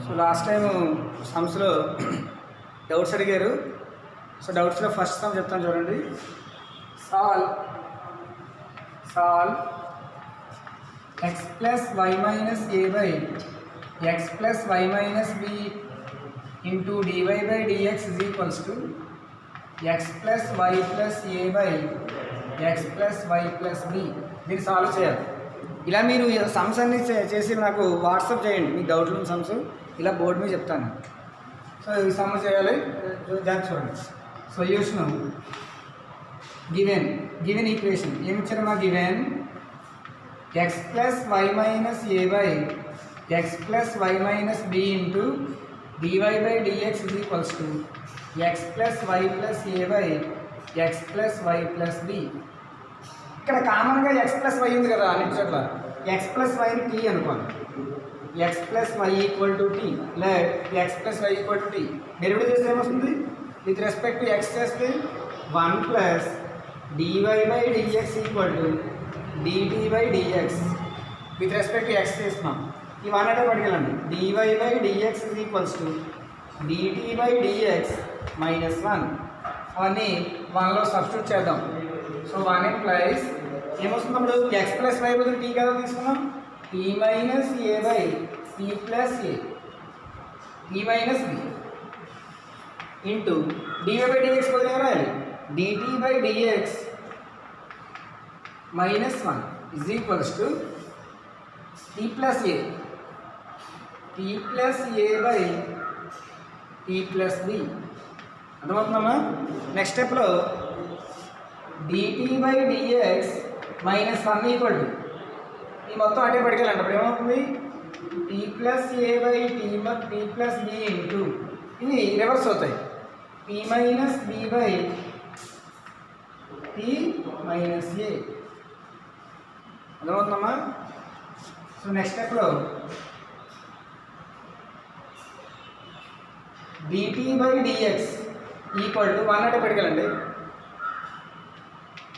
So last time సమ్స్లో doubts అడిగారు. So డౌట్స్లో ఫస్ట్ సమ్ చెప్తాను చూడండి. Solve x plus y minus a by x plus y minus b into dy by dx is equals to x plus y plus a by x plus y plus b. దీన్ని solve చేయాలి. ఇలా మీరు sums అన్ని చేసి నాకు WhatsApp చేయండి, మీకు డౌట్లు ఉన్న సమ్స్ ఇలా బోర్డు మీద చెప్తాను. సో ఈ సమ్ చేయాలి. దాన్ని చూడండి. సొల్యూషన్ గివెన్ ఈక్వేషన్ ఏమి ఇచ్చారమ్మా? Given x plus y minus a by x plus y minus b into dy by dx is equals to x plus y plus a by x plus y plus b. ఇక్కడ కామన్గా x plus y ఉంది కదా అన్నిటి చోట్ల. X plus వైని t అనుకోండి. X plus y equal to t let x plus y equal to t. Derivative చేస్తే ఏమొస్తుంది? విత్ రెస్పెక్ట్ టు ఎక్స్ చేస్తే 1 plus dy by dx equal to dt by dx. With respect to x చేస్తున్నాం. ఈ 1 అంటే పట్టుకెళ్ళండి. Dy by dx is equals to dt by dx minus 1. అవన్నీ 1లో substitute చేద్దాం. సో 1 ఇంప్లైస్ ఏమొస్తుంది? అప్పుడు ఎక్స్ ప్లస్ వై బదులు టీ కదా తీసుకున్నాం. T minus a by t plus a t minus b into dy by dx బదులు ఏం రాయాలి? Dt by dx minus 1 is equals to t plus a by t plus b. అర్థమవుతుందమ్మా? Next స్టెప్లో dt by dx minus 1 equal to ఈ మొత్తం అటే పట్టుకెళ్ళండి. అప్పుడు ఏమవుతుంది? T plus a by t plus b into ఇవి రివర్స్ అవుతాయి. T minus b by t minus a. అర్థమవుతుందమ్మా? సో నెక్స్ట్ స్టెప్లో dt by dx equal to 1 అంటే పట్టుకెళ్ళండి.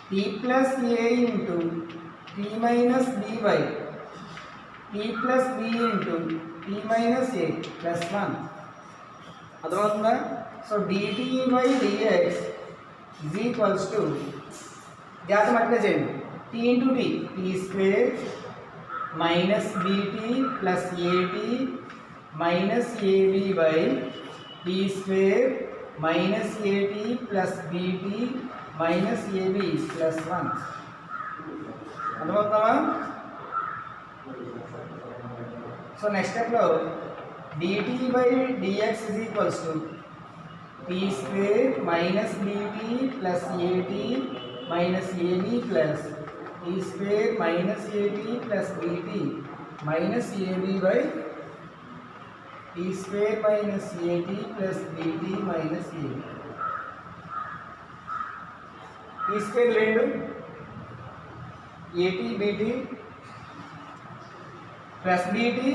T plus a into t minus b by t plus b into t minus a plus 1. అర్థమవుతుందా? So dt by dx is equals to జాగ్రత్త మట్టిగా చేయండి. T into t t square minus bt plus at minus ab by t square minus at plus bt minus ab plus 1. అర్థమవుతామా? So next స్టెప్లో dt by dx is equals to t square minus bt plus at minus ab plus t square minus at plus bt minus ab by t square minus at plus bt minus AB. Tea square 2 at bt plus bt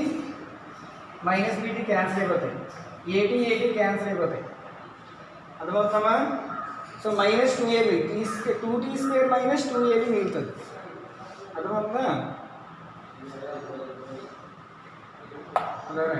minus bt cancel అయిపోతాయి. At cancel అయిపోతాయి. అర్థమవుతామా? So minus 2ab 2t square minus 2ab మిగులుతుంది. అర్థమవుతుందా? అలాగే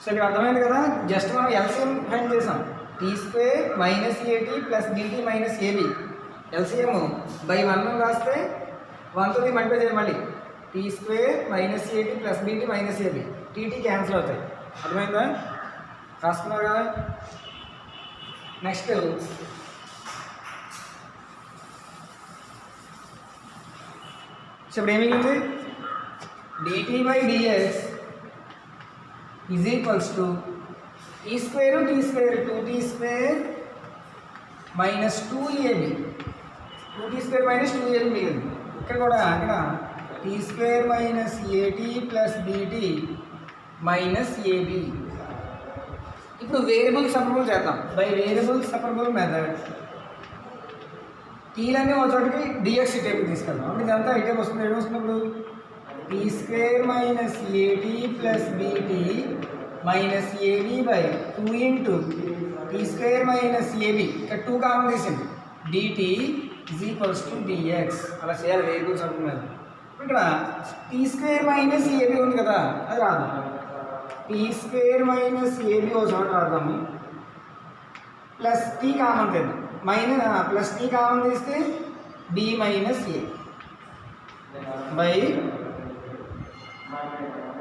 so ఇక్కడ అర్థమైంది కదా. Just మనం ఎల్సిఎం ఫైండ్ చేసాం. T square minus at plus bt minus ab. LCM by 1 రాస్తే 1తో మల్టిప్లై చేయాలి. మళ్ళీ t square minus at plus bt minus ab tt cancel అవుతాయి. అర్థమైందా? రాసుకున్నారు కదా. నెక్స్ట్ సో ఇప్పుడు ఏమి మిగిలింది? Dt by dx is equals to t square 2t square minus 2ab 2t square minus 2ab మిగిలింది. ఇక్కడ కూడా అక్కడ t square minus at plus bt minus AB. ఇప్పుడు వేరియబుల్ సపరబుల్ చేద్దాం. బై వేరియబుల్ సపరబుల్ మెథడ్ టీలన్నీ ఒక చోటికి డిఎక్స్ టేబుల్ తీసుకెళ్దాం. అప్పుడు ఇదంతా ఇటే వస్తుంది. ఏమి వస్తుంది ఇప్పుడు? T square minus at plus bt minus ab by 2 into t square minus ab, ఇక్కడ 2 కామన్ తీసింది, dt is equals to dx. అలా చేయాలి వేరియబుల్ సపరబుల్ మెథడ్. ఇక్కడ టీ స్క్వేర్ మైనస్ ఏబి ఉంది కదా, అది రాదు. టీ స్క్వేర్ మైనస్ ఏబి ఒక చోట రాద్దాము, ప్లస్ టీ కామన్ తీద్దాం, ప్లస్ టీ కామన్ తీస్తే b minus a by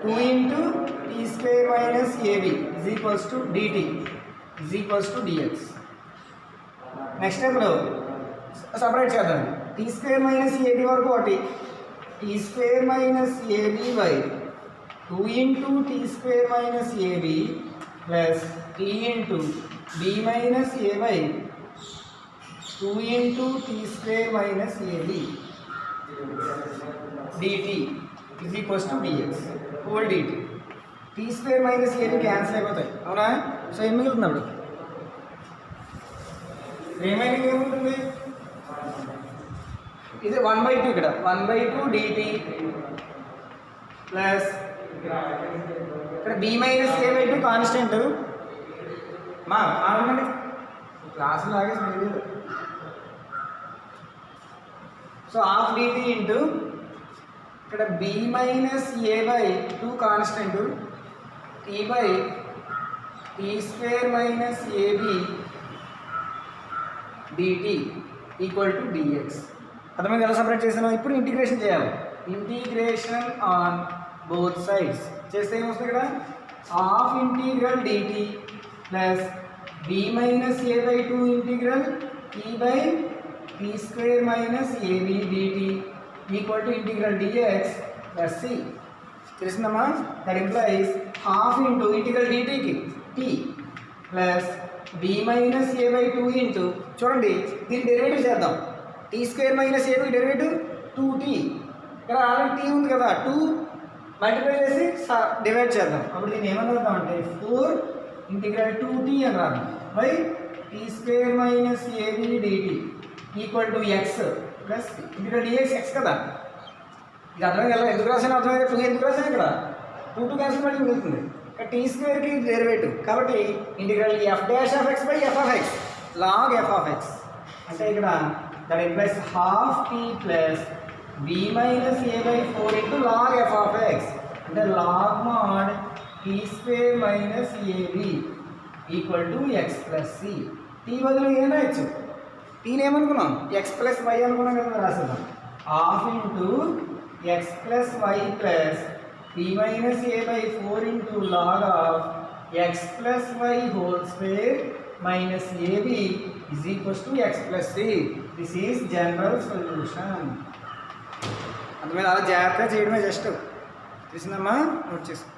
2 into t square minus ab is equals to dt is equals to dx. Next ఇప్పుడు సపరేట్ చేద్దాం. టీ స్క్వేర్ మైనస్ ఏబి వరకు ఒకటి, t square minus ab by 2 into t square minus ab plus t into b minus a by 2 into t square minus ab dt is equals to dx whole dt. T square minus ab cancel అయిపోతాయి, అవునా? So ఏం మిగులుతుంది అప్పుడు? Remaining ఏముంటుంది? ఇది 1/2, ఇక్కడ 1/2 dt plus ఇక్కడ b minus a by 2 constant. మా ఆగండి, క్లాస్ లాగే మిగిలింది. సో హాఫ్ డిటీ ఇంటూ ఇక్కడ b minus a by 2 constant t by t square minus ab dt equal to dx. అర్థమైంది ఎలా సపరేట్ చేసాను? ఇప్పుడు ఇంటిగ్రేషన్ చేయాలి. ఇంటిగ్రేషన్ ఆన్ బోత్ సైడ్స్ చేస్తే ఏమొస్తుంది? ఇక్కడ half integral dt plus b minus a by 2 integral t by t square minus ab dt equal to integral dx plus c. తెలిసిందమ్మా? That implies half into integral డిటీకి t plus b minus a by 2 into, చూడండి దీన్ని derivative చేద్దాం. T square minus ab derivative 2t, ఇక్కడ already tea ఉంది కదా, 2 multiply చేసి divide చేద్దాం. అప్పుడు దీన్ని ఏమని రాద్దాం అంటే 4 ఇంటిగ్రల్ 2t అని రాద్దాం by t square minus ab dt equal to x plus integral dx x కదా. ఇది అర్థం కదా? ఎందుకు రాసాను అర్థమైతే 2 ఎందుకు రాసాను? ఇక్కడ 2 క్యాన్సిల్ మళ్ళీ మిగులుతుంది. ఇక్కడ టీ స్క్వేర్కి డెరివేటివ్ కాబట్టి integral f dash of x by f of x log f of x అంటే ఇక్కడ that implies half t plus b minus a by 4 into log f of x అంటే log mod t square minus ab equal to x plus c. T బదులు ఏం రాయొచ్చు? టీని ఏమనుకున్నాం? X plus y అనుకున్నాం కదా, రాసేద్దాం. Half into x plus y plus b minus a by 4 into log of x plus y whole square minus ab is equals to x plus c. This is general solution. అందుమీద అలా జాగ్రత్తగా చేయడమే just. తెలిసిందమ్మా? Note చేసుకో.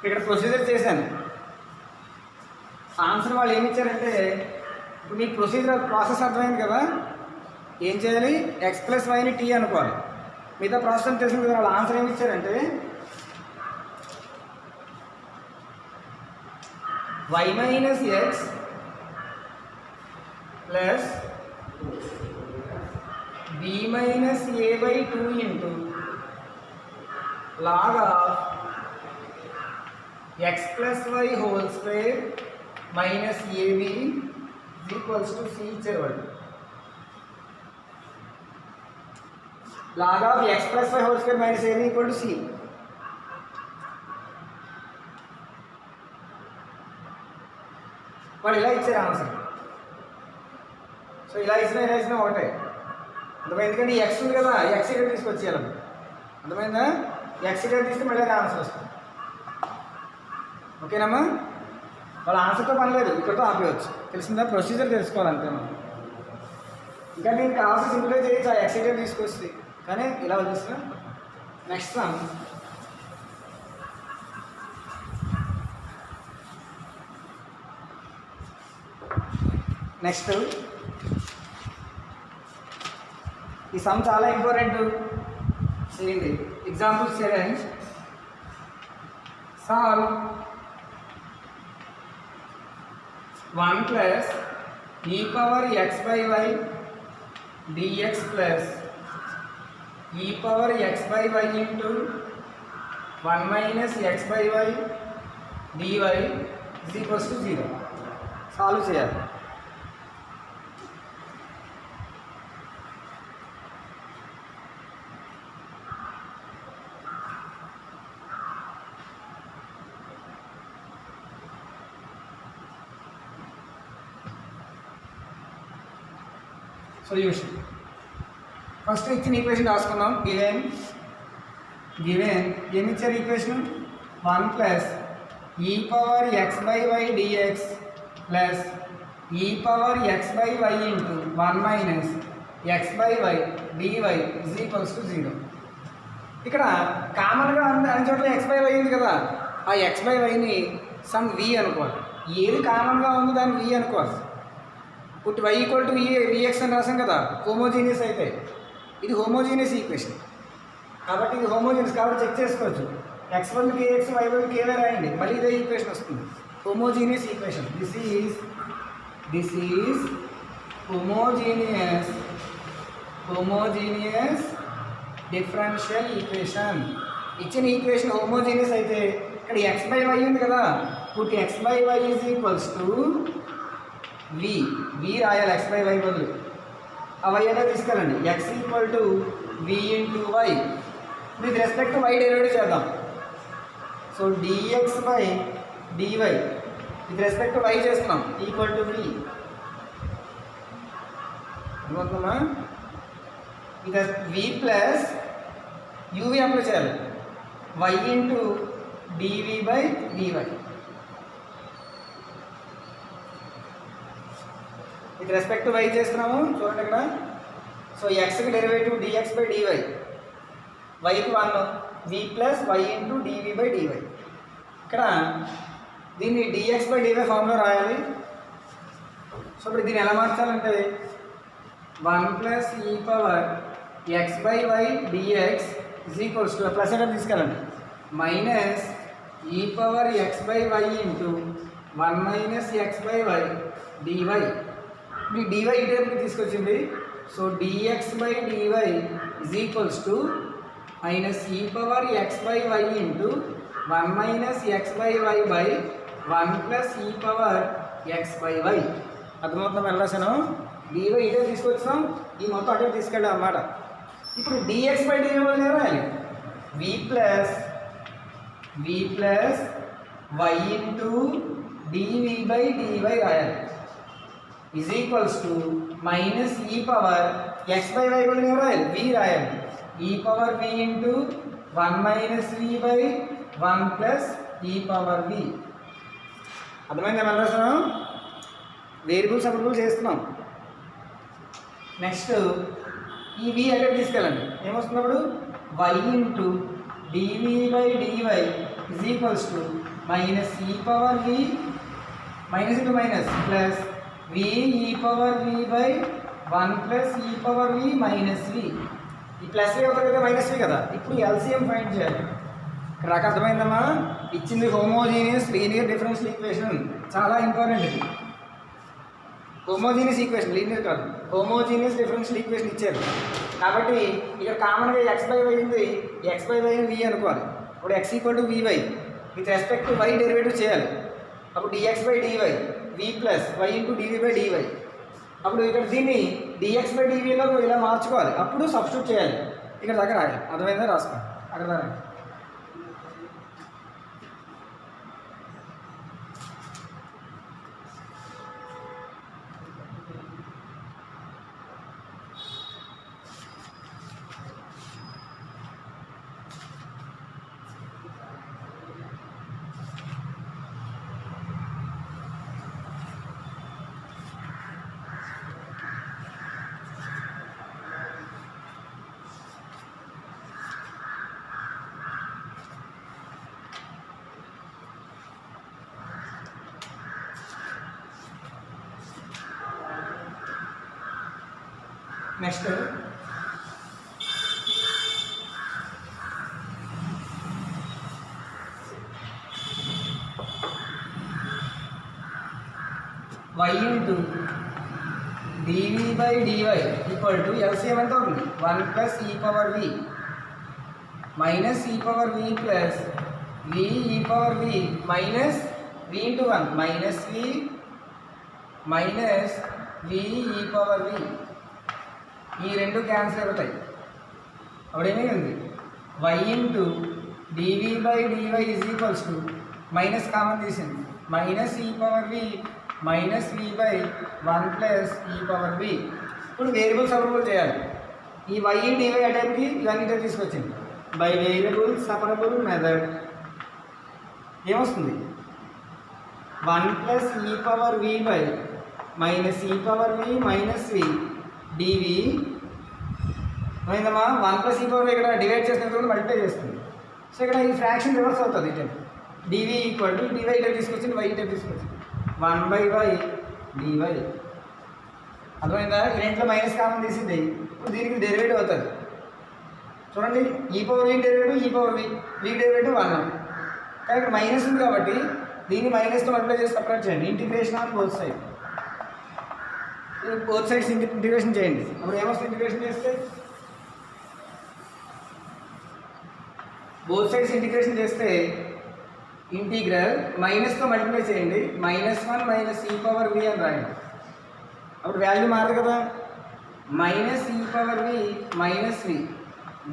ఇక్కడ procedure చేశాను. Answer వాళ్ళు ఏమి ఇచ్చారంటే, ఇప్పుడు మీకు ప్రొసీజర్ ప్రాసెస్ అర్థమైంది కదా, ఏం చేయాలి? ఎక్స్ ప్లస్ వైని టీ అనుకోవాలి. మిగతా ప్రాసెస్ అని తెలిసింది కదా. వాళ్ళు ఆన్సర్ ఏమి ఇచ్చారంటే y minus x plus b minus a by 2 into log of x plus y whole square minus ab equals to c ఇచ్చారు వాళ్ళు. Log of x plus y whole square minus ab equal to c. వాడు ఇలా ఇచ్చారు answer. So ఇలా ఇచ్చినా ఒకటే అర్థమైంది. ఎందుకంటే ఈ ఎక్స్ ఉంది కదా, ఎక్స్ ఇక్కడ తీసుకొచ్చేయాలి. అర్థమైందా? ఎక్స్ ఇక్కడ తీస్తే మళ్ళీ ఆన్సర్ వస్తుంది. ఓకేనమ్మా? వాళ్ళ ఆన్సర్తో పని లేదు, ఇక్కడతో ఆపేయచ్చు. తెలిసిందా? ప్రొసీజర్ తెలుసుకోవాలంటే మనం. ఇంకా నేను కావాల్సి సింప్లిఫై చేయొచ్చు, ఆ ఎక్స్ ఇక్కడ తీసుకొస్తే. కానీ ఇలా వదిలేసిన నెక్స్ట్ సమ్. నెక్స్ట్ ఈ సమ్ చాలా ఇంపార్టెంట్. చేయండి. Example 7. Solve 1 plus e power x by y dx plus e power x by y into 1 minus x by y dy is equals to 0. Solve చేయాలి. Solution first ఇచ్చిన equation రాసుకుందాం. Given ఏమి ఇచ్చారు equation? 1 plus e power x by y dx plus e power x by y into 1 minus x by y dy is equals to 0. ఇక్కడ కామన్గా అన్ని చోట్ల X by y ఉంది కదా, ఆ ఎక్స్ బై వైని సమ్ వి అనుకోవాలి. ఏది కామన్గా ఉందో దాన్ని వి అనుకోవాలి. పుట్టి y ఈక్వల్ టు vx అని రాసాం కదా, హోమోజీనియస్ అయితే. ఇది హోమోజీనియస్ ఈక్వేషన్ కాబట్టి ఇది హోమోజీనియస్ కాబట్టి చెక్ చేసుకోవచ్చు. x బదులు kx, y బదులు ky రాయండి, మళ్ళీ ఇదే ఈక్వేషన్ వస్తుంది. Homogeneous equation. This is homogeneous differential equation. ఇచ్చిన ఈక్వేషన్ హోమోజీనియస్ అయితే ఇక్కడ x బై వై ఉంది కదా, put x by y is equals to v రాయాలి. ఎక్స్ బై వై బదులు ఆ వై అంటే తీసుకెళ్ళండి. X equal to v into y. With respect to y derivative చేద్దాం. So dx by dy with respect to y చేస్తున్నాం equal to v. అనుకుంటున్నామా? ఇది v plus uv apply చేయాలి. Why into dv by dy with respect to y చేస్తున్నాము. చూడండి ఇక్కడ. So ఎక్స్కి derivative dx by dy, వైకి 1 v plus y into dv by dy. ఇక్కడ దీన్ని డిఎక్స్ బై డివై ఫామ్లో రాయాలి. సో ఇప్పుడు దీన్ని ఎలా మార్చాలంటే 1 plus e power x by y dx is equals to plus అంటే తీసుకెళ్ళండి minus e power x by y into 1 minus x by y dy. ఇప్పుడు డివై ఈ టైప్కి తీసుకొచ్చింది. So dx by dy is equals to minus e power x by y into 1 minus x by y by 1 plus e power x by y. అర్థమవుతుందా? వెళ్ళాసాను. DY ఈ type తీసుకొచ్చాం, ఈ మొత్తం అటే తీసుకెళ్ళాం అన్నమాట. ఇప్పుడు డిఎక్స్ బై డివై వల్ల రాయాలి v plus y into dv by dy రాయాలి is equals to minus e power x by y బదులు రాయాలి వి రాయాలి e power v into 1 minus v by 1 plus e power v. అర్థమైందా? మళ్ళీ రాస్తున్నాం. Variables approval చేస్తున్నాం. నెక్స్ట్ ఈ v అక్కడ తీసుకెళ్ళండి. ఏమొస్తున్నప్పుడు y into dv by dy is equals to minus e power v minus into minus plus v e power v by 1 plus e power v minus v. E plus వి అవుతుంది కదా, minus వి కదా. ఇప్పుడు LCM find చేయాలి. ఇక్కడ అర్థమైందమ్మా? ఇచ్చింది homogeneous linear differential equation, చాలా important ఇది. హోమోజీనియస్ ఈక్వేషన్, లీనియర్ కాదు, హోమోజీనియస్ డిఫరెన్షియల్ ఈక్వేషన్ ఇచ్చారు కాబట్టి ఇక్కడ కామన్గా ఎక్స్ బై వై ఉంది, ఎక్స్ బై వై వి అనుకోవాలి. ఇప్పుడు x equal to v y with respect to y derivative చేయాలి. అప్పుడు dx by dy v plus y into dv by dy. అప్పుడు ఇక్కడ దీన్ని డిఎక్స్ బై డివిలో ఇలా మార్చుకోవాలి, అప్పుడు సబ్స్టిట్యూట్ చేయాలి. ఇక్కడ దగ్గర రాయాలి, అర్థమైందా? రాసుకోండి అక్కడ దగ్గర. Next y into dv by dy equal to LCM ఎంత అవుతుంది? 1 plus e power v minus e power v plus v e power v minus v into 1 minus v e power v. ఈ రెండు క్యాన్సిల్ అవుతాయి. అప్పుడేమైంది? y into dv by dy is equals to minus common తీసింది minus e power v minus v by 1 plus e power v. ఇప్పుడు variable separable చేయాలి. ఈ y DY అటైంకి ఇవన్నీ ఇటే తీసుకొచ్చింది. బై వేరియబుల్ సపరబుల్ మెథడ్ ఏమొస్తుంది? 1 plus e power v by minus e power v minus v డివి అయిందమ్మా. 1 plus e power ఇక్కడ divide చేసినప్పుడు మల్టిప్లై చేస్తుంది. సో ఇక్కడ ఈ ఫ్రాక్షన్ రివర్స్ అవుతుంది. ఇటే డివి ఈక్వల్ టు డివై ఇటే తీసుకొచ్చింది, వై ఇటే తీసుకొచ్చింది 1 బై వై డివై. అర్థమైందా? ఈ రెంట్లో మైనస్ కామన్ తీసింది. ఇప్పుడు దీనికి డెరివేటివ్ అవుతుంది. చూడండి, ఈ పవర్ వి డెరివేటివ్ ఈ పవర్ వి డెరివేటివ్ 1. కానీ ఇక్కడ మైనస్ ఉంది కాబట్టి దీన్ని మైనస్తో మల్టిప్లై చేసి సపరేట్ చేయండి. Integration on both side, both sides integration చేయండి. అప్పుడు ఏమొస్తుంది? ఇంటిగ్రేషన్ చేస్తే బోత్ సైడ్స్ ఇంటిగ్రేషన్ చేస్తే ఇంటిగ్రల్ మైనస్తో మల్టిప్లై చేయండి. -1 మైనస్ ఈ పవర్ వి అని రాయండి. అప్పుడు వాల్యూ మారదు కదా. Minus e power v minus v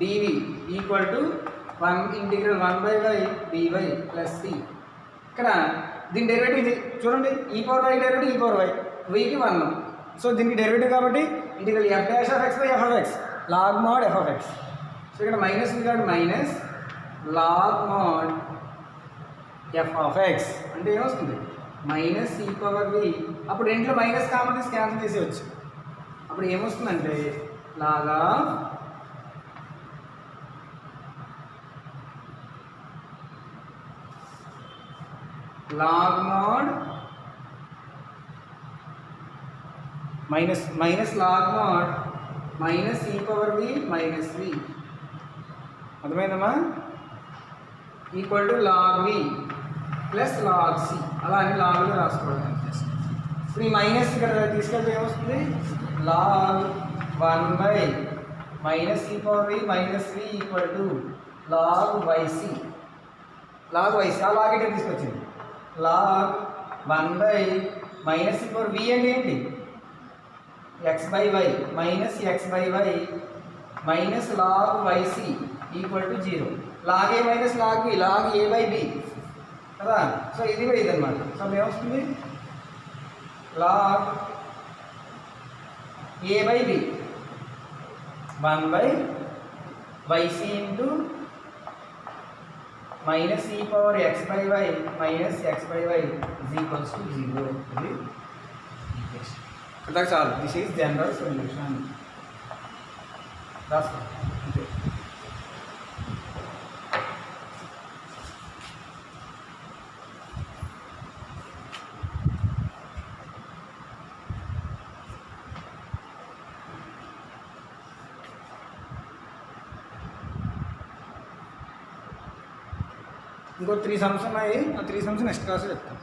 dv equal to 1 integral 1 by y dy plus c. ఇక్కడ దీని డెరివేటివ్ చూడండి, e power y derivative e power y వికి 1. సో దీనికి డెరివేటివ్ కాబట్టి integral f dash of x by f of x log mod f of x. So ఇక్కడ minus ఉంది కాబట్టి minus log mod f of x అంటే ఏమొస్తుంది? Minus e power v. అప్పుడు రెంట్లో మైనస్ కామన్ తీసి క్యాన్సిల్ చేసేవచ్చు. అప్పుడు ఏమొస్తుందంటే లాగా log mod minus log mod minus e power v minus v. అర్థమైందమ్మా? Equal to log v plus log c. అలా అన్ని లాగ్లో రాసుకోవడం. ఇప్పుడు ఈ మైనస్ ఇక్కడ తీసుకెళ్తే ఏమొస్తుంది? Log 1 by minus e power v minus v equal to log yc. Log yc ఆ లాగ్ ఇక్కడ తీసుకొచ్చింది. Log 1 by minus e power v అంటే ఏంటి? X by y minus x by y minus log yc equal to 0. Log a minus log b log a by b కదా. So ఇది ఇది అనమాట. So ఏమొస్తుంది? Log a by b 1 by yc into minus e power x by y minus x by y is equals to 0. ఇది ఇందాక చాలు. This is general solution. రాసుకో. ఇంకో 3 సమ్స్ ఉన్నాయి. ఆ 3 సమ్స్ నెక్స్ట్ క్లాస్లో చెప్తాను.